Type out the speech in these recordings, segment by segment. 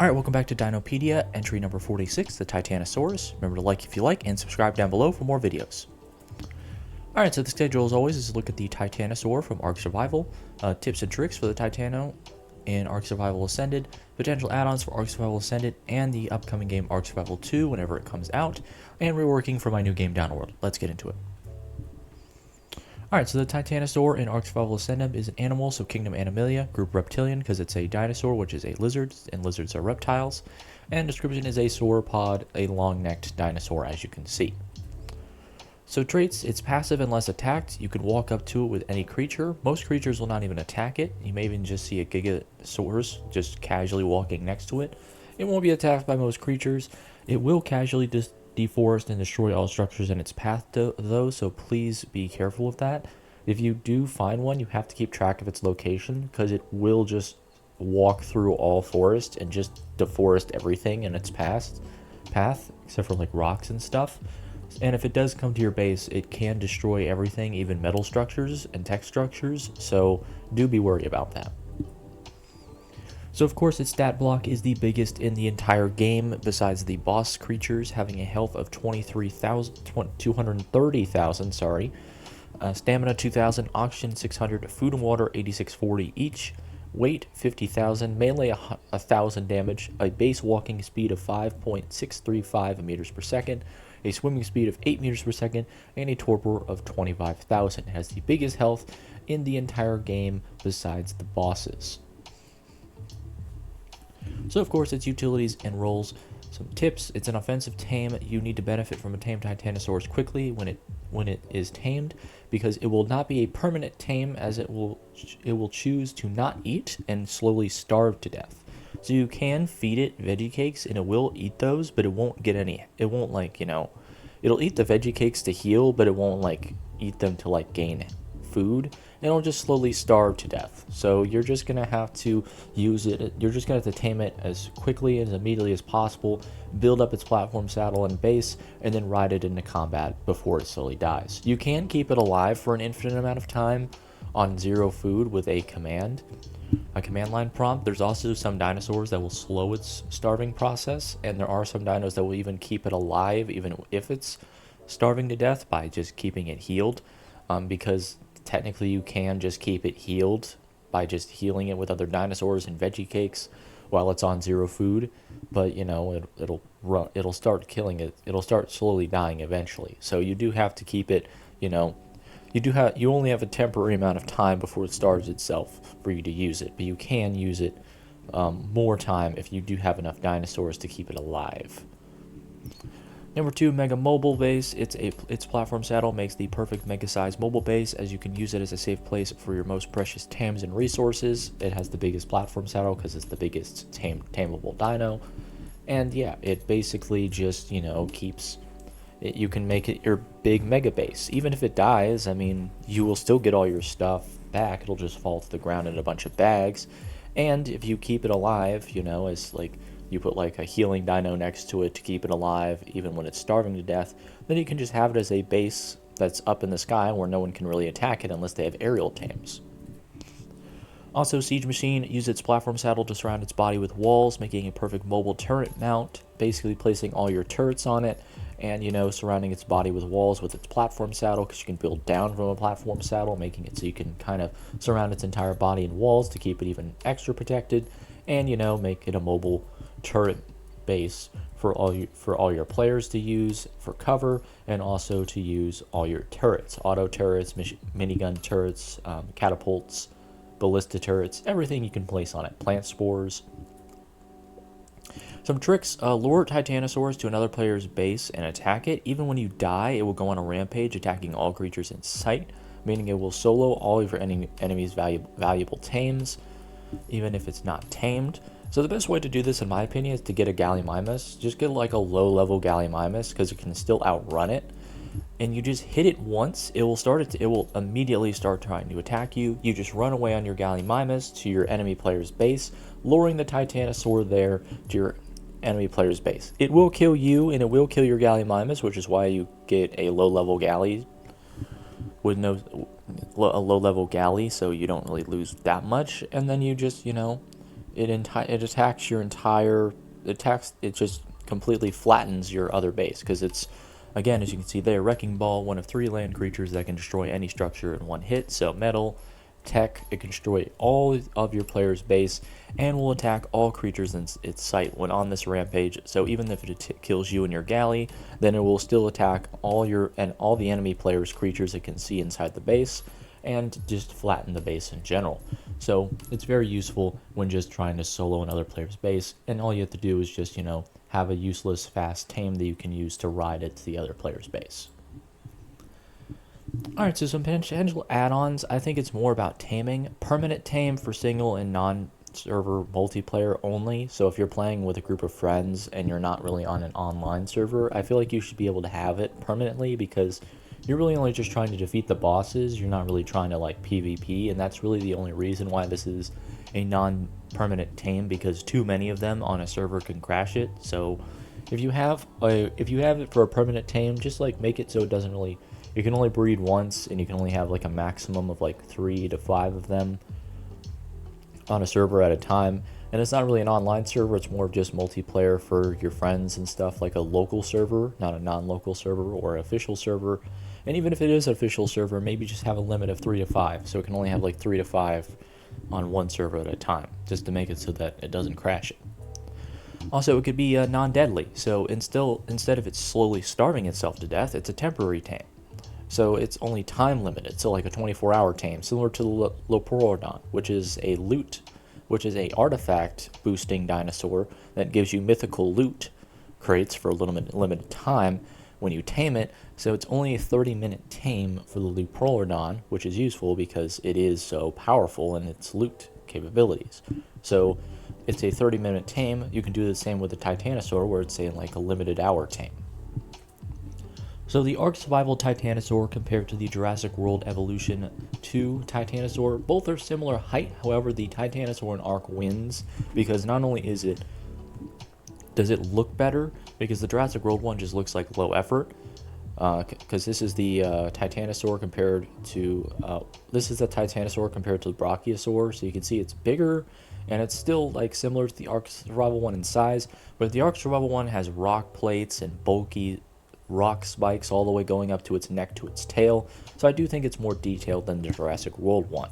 Alright, welcome back to Dinopedia, entry number 46, the Titanosaurus. Remember to like if you like, and subscribe down below for more videos. Alright, so the schedule as always is to look at the Titanosaur from Ark Survival, tips and tricks for the Titano in Ark Survival Ascended, potential add-ons for Ark Survival Ascended, and the upcoming game Ark Survival 2 whenever it comes out, and reworking for my new game Dino World. Let's get into it. Alright, so the Titanosaur in Ark Survival Ascended is an animal, so Kingdom Animalia, group Reptilian, because it's a dinosaur, which is a lizard, and lizards are reptiles. And description is a sauropod, a long-necked dinosaur, as you can see. So traits, it's passive unless attacked. You can walk up to it with any creature. Most creatures will not even attack it. You may even just see a Gigasaurus just casually walking next to it. It won't be attacked by most creatures. It will casually deforest and destroy all structures in its path though, so please be careful of that. If you do find one, you have to keep track of its location, because it will just walk through all forest and just deforest everything in its path, except for like rocks and stuff. And if it does come to your base, it can destroy everything, even metal structures and tech structures, so do be worried about that. So of course its stat block is the biggest in the entire game, besides the boss creatures having a health of 230,000, stamina 2,000, oxygen 600, food and water 8640 each, weight 50,000, melee 1,000 damage, a base walking speed of 5.635 meters per second, a swimming speed of 8 meters per second, and a torpor of 25,000. It has the biggest health in the entire game besides the bosses. So of course its utilities and roles. Some tips: it's an offensive tame. You need to benefit from a tamed Titanosaurus quickly when it is tamed, because it will not be a permanent tame, as it will choose to not eat and slowly starve to death. So you can feed it veggie cakes and it will eat those, but it won't get any. It won't, like, it'll eat the veggie cakes to heal, but it won't like eat them to like gain food. It'll just slowly starve to death. So you're just gonna have to use it. You're just gonna have to tame it as quickly and as immediately as possible, build up its platform, saddle, and base, and then ride it into combat before it slowly dies. You can keep it alive for an infinite amount of time on 0 food with a command line prompt. There's also some dinosaurs that will slow its starving process, and there are some dinos that will even keep it alive even if it's starving to death by just keeping it healed, because technically you can just keep it healed by just healing it with other dinosaurs and veggie cakes while it's on 0 food, but it'll start killing it. It'll start slowly dying eventually. So you do have to keep it, you only have a temporary amount of time before it starves itself for you to use it, but you can use it more time if you do have enough dinosaurs to keep it alive. Number 2, Mega Mobile Base. Its platform saddle makes the perfect mega-sized mobile base, as you can use it as a safe place for your most precious tames and resources. It has the biggest platform saddle because it's the biggest tameable dino, and yeah, it basically just keeps it. You can make it your big mega base. Even if it dies, I mean, you will still get all your stuff back. It'll just fall to the ground in a bunch of bags, and if you keep it alive, as like you put like a healing dino next to it to keep it alive even when it's starving to death, then you can just have it as a base that's up in the sky where no one can really attack it unless they have aerial tames. Also, Siege Machine uses its platform saddle to surround its body with walls, making a perfect mobile turret mount, basically placing all your turrets on it, and surrounding its body with walls with its platform saddle, because you can build down from a platform saddle, making it so you can kind of surround its entire body in walls to keep it even extra protected, and make it a mobile turret base for all your players to use for cover, and also to use all your turrets, auto turrets, minigun turrets, catapults, ballista turrets, everything you can place on it, plant spores. Some tricks: lure Titanosaurs to another player's base and attack it. Even when you die, it will go on a rampage, attacking all creatures in sight, meaning it will solo all of your enemies' valuable tames, even if it's not tamed. So the best way to do this, in my opinion, is to get a Gallimimus. Just get like a low-level Gallimimus, because it can still outrun it. And you just hit it once, it will immediately start trying to attack you. You just run away on your Gallimimus to your enemy player's base, luring the Titanosaur there to your enemy player's base. It will kill you, and it will kill your Gallimimus, which is why you get a low-level Galley with a low-level Galley, so you don't really lose that much. And then you just, it attacks your entire it just completely flattens your other base, because it's, again, as you can see there, Wrecking Ball, one of 3 land creatures that can destroy any structure in one hit. So metal, tech, it can destroy all of your player's base and will attack all creatures in its sight when on this rampage. So even if it kills you and your galley, then it will still attack all the enemy player's creatures it can see inside the base, and just flatten the base in general. So it's very useful when just trying to solo another player's base, and all you have to do is just, have a useless fast tame that you can use to ride it to the other player's base. Alright, so some potential add-ons. I think it's more about taming. Permanent tame for single and non-server multiplayer only. So if you're playing with a group of friends and you're not really on an online server, I feel like you should be able to have it permanently, because you're really only just trying to defeat the bosses. You're not really trying to PvP, and that's really the only reason why this is a non-permanent tame, because too many of them on a server can crash it. So if you have it for a permanent tame, just make it so it doesn't really, you can only breed once, and you can only have a maximum of 3 to 5 of them on a server at a time. And it's not really an online server, it's more just multiplayer for your friends and stuff, like a local server, not a non-local server or an official server. And even if it is an official server, maybe just have a limit of 3 to 5, so it can only have 3 to 5 on one server at a time, just to make it so that it doesn't crash it. Also, it could be non-deadly, so instead of it slowly starving itself to death, it's a temporary tame. So it's only time limited, so like a 24-hour tame, similar to the Loporodon, which is a artifact boosting dinosaur that gives you mythical loot crates for a limited time when you tame it. So it's only a 30-minute tame for the Loporodon, which is useful because it is so powerful in its loot capabilities. So it's a 30-minute tame. You can do the same with the Titanosaur, where it's a limited hour tame. So the Ark Survival Titanosaur compared to the Jurassic World Evolution 2 Titanosaur, both are similar height. However, the Titanosaur in Ark wins, because not only does it look better, because the Jurassic World one just looks like low effort, because this is the Titanosaur compared to the Brachiosaur, so you can see it's bigger, and it's still similar to the Ark Survival one in size, but the Ark Survival one has rock plates and bulky rock spikes all the way going up to its neck to its tail, so I do think it's more detailed than the Jurassic World one.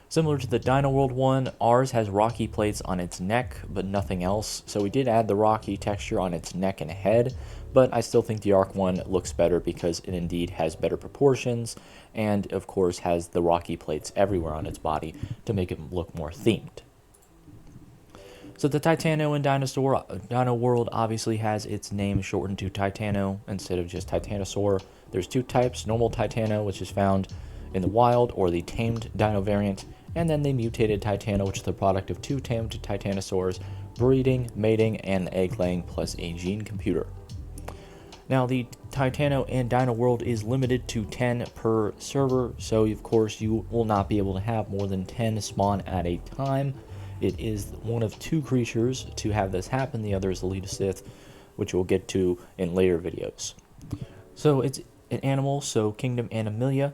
Similar to the Dino World one, ours has rocky plates on its neck, but nothing else, so we did add the rocky texture on its neck and head, but I still think the Ark one looks better because it indeed has better proportions, and of course has the rocky plates everywhere on its body to make it look more themed. So the Titano in Dino World obviously has its name shortened to Titano instead of just Titanosaur. There's 2 types, normal Titano, which is found in the wild, or the tamed dino variant, and then the mutated Titano, which is the product of 2 tamed Titanosaurs, breeding, mating, and egg-laying, plus a gene computer. Now, the Titano in Dino World is limited to 10 per server, so of course you will not be able to have more than 10 spawn at a time. It is one of 2 creatures to have this happen. The other is the Ledosith, which we'll get to in later videos. So it's an animal, so Kingdom Animalia.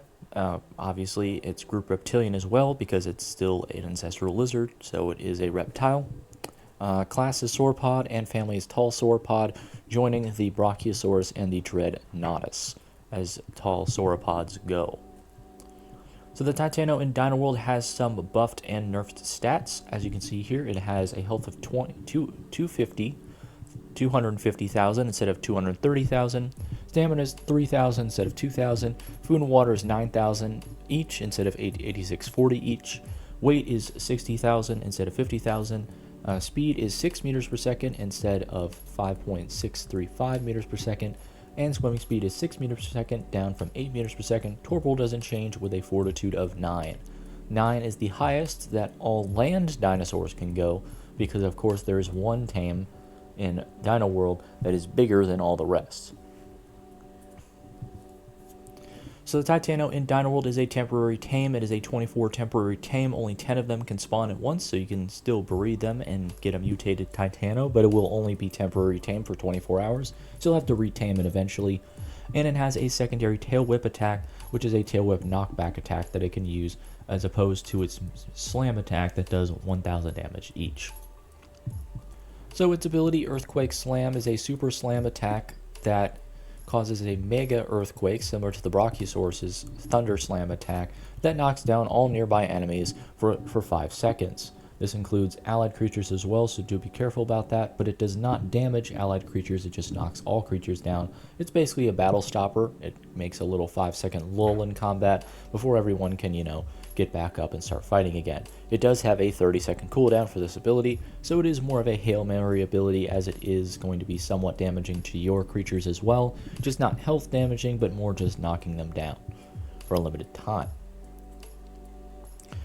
Obviously, it's group reptilian as well, because it's still an ancestral lizard, so it is a reptile. Class is sauropod, and family is tall sauropod, joining the Brachiosaurus and the Dreadnoughtus, as tall sauropods go. So the Titano in Dino World has some buffed and nerfed stats. As you can see here, it has a health of 250,000 instead of 230,000. Stamina is 3,000 instead of 2,000. Food and water is 9,000 each instead of 8640 each. Weight is 60,000 instead of 50,000. Speed is 6 meters per second instead of 5.635 meters per second. And swimming speed is 6 meters per second, down from 8 meters per second. Torpor doesn't change, with a fortitude of 9. 9 is the highest that all land dinosaurs can go, because of course there is one tame in Dino World that is bigger than all the rest. So the Titano in Dino World is a temporary tame. It is a 24 temporary tame. Only 10 of them can spawn at once, so you can still breed them and get a mutated Titano, but it will only be temporary tame for 24 hours, so you'll have to retame it eventually. And it has a secondary tail whip attack, which is a tail whip knockback attack that it can use as opposed to its slam attack that does 1000 damage each. So its ability Earthquake Slam is a super slam attack that causes a mega earthquake similar to the Brachiosaurus's Thunder Slam attack that knocks down all nearby enemies for 5 seconds. This includes allied creatures as well, so do be careful about that, but it does not damage allied creatures, it just knocks all creatures down. It's basically a battle stopper. It makes a little 5-second lull in combat before everyone can, get back up and start fighting again. It does have a 30-second cooldown for this ability, so it is more of a Hail Mary ability, as it is going to be somewhat damaging to your creatures as well, just not health damaging, but more just knocking them down for a limited time.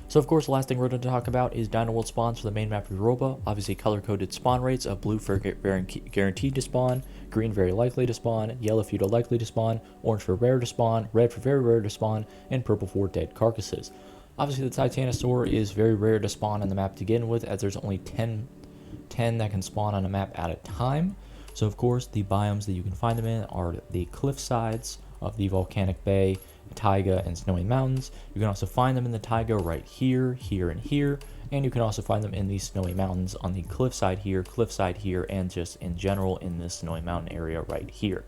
So of course, the last thing we're going to talk about is Dino World spawns for the main map of Europa. Obviously color-coded spawn rates of blue for guaranteed to spawn, green very likely to spawn, yellow feudal likely to spawn, orange for rare to spawn, red for very rare to spawn, and purple for dead carcasses. Obviously the Titanosaur is very rare to spawn on the map to begin with, as there's only 10 that can spawn on a map at a time. So of course, the biomes that you can find them in are the Cliffsides of the Volcanic Bay, Taiga, and Snowy Mountains. You can also find them in the Taiga right here, here, and here, and you can also find them in the Snowy Mountains on the cliffside here, and just in general in this Snowy Mountain area right here.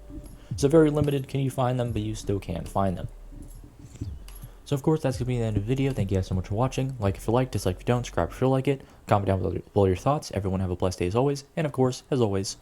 So very limited can you find them, but you still can find them. So of course, that's going to be the end of the video. Thank you guys so much for watching. Like if you like, dislike if you don't, subscribe if you like it, comment down below your thoughts. Everyone have a blessed day as always, and of course, as always,